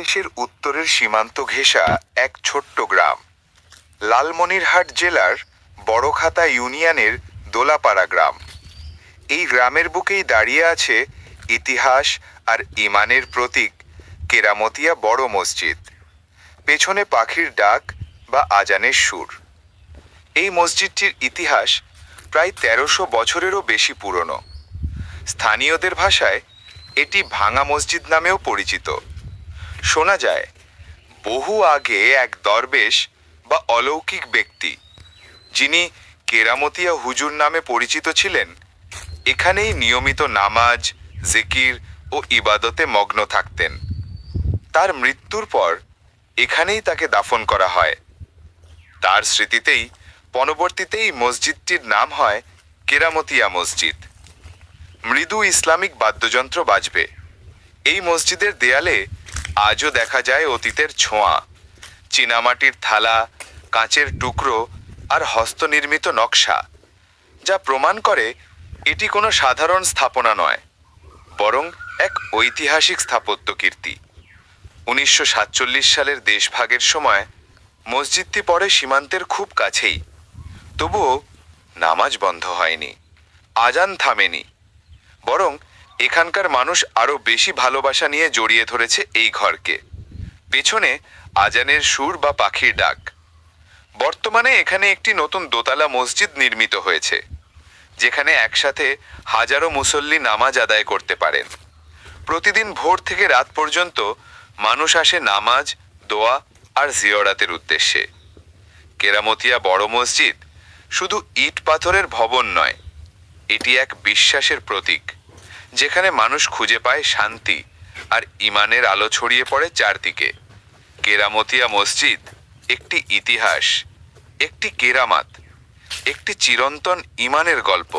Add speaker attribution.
Speaker 1: বাংলাদেশের উত্তরের সীমান্ত ঘেঁষা এক ছোট্ট গ্রাম, লালমনিরহাট জেলার বড়খাতা ইউনিয়নের দোলাপাড়া গ্রাম। এই গ্রামের বুকেই দাঁড়িয়ে আছে ইতিহাস আর ইমানের প্রতীক কেরামতিয়া বড় মসজিদ। পেছনে পাখির ডাক বা আজানের সুর। এই মসজিদটির ইতিহাস প্রায় ১৩০০ বছরেরও বেশি পুরনো। স্থানীয়দের ভাষায় এটি ভাঙা মসজিদ নামেও পরিচিত। শোনা যায় বহু আগে এক দরবেশ বা অলৌকিক ব্যক্তি, যিনি কেরামতিয়া হুজুর নামে পরিচিত ছিলেন, এখানেই নিয়মিত নামাজ, জিকির ও ইবাদতে মগ্ন থাকতেন। তার মৃত্যুর পর এখানেই তাকে দাফন করা হয়। তার স্মৃতিতেই পরবর্তীতেই মসজিদটির নাম হয় কেরামতিয়া মসজিদ। মৃদু ইসলামিক বাদ্যযন্ত্র বাজবে। এই মসজিদের দেয়ালে আজও দেখা যায় অতীতের ছোঁয়া, চীনামাটির থালা, কাঁচের টুকরো আর হস্তনির্মিত নকশা, যা প্রমাণ করে এটি কোনো সাধারণ স্থাপনা নয়, বরং এক ঐতিহাসিক স্থাপত্য কীর্তি। ১৯৪৭ সালের দেশভাগের সময় মসজিদটি পড়ে সীমান্তের খুব কাছেই। তবুও নামাজ বন্ধ হয়নি, আজান থামেনি, বরং এখানকার মানুষ আরও বেশি ভালোবাসা নিয়ে জড়িয়ে ধরেছে এই ঘরকে। পেছনে আজানের সুর বা পাখির ডাক। বর্তমানে এখানে একটি নতুন দোতলা মসজিদ নির্মিত হয়েছে, যেখানে একসাথে হাজারো মুসল্লি নামাজ আদায় করতে পারেন। প্রতিদিন ভোর থেকে রাত পর্যন্ত মানুষ আসে নামাজ, দোয়া আর জিয়ারতের উদ্দেশ্যে। কেরামতিয়া বড় মসজিদ শুধু ইট পাথরের ভবন নয়, এটি এক বিশ্বাসের প্রতীক, যেখানে মানুষ খুঁজে পায় শান্তি আর ইমানের আলো ছড়িয়ে পড়ে চারদিকে। কেরামতিয়া মসজিদ একটি ইতিহাস, একটি কেরামাত, একটি চিরন্তন ইমানের গল্প।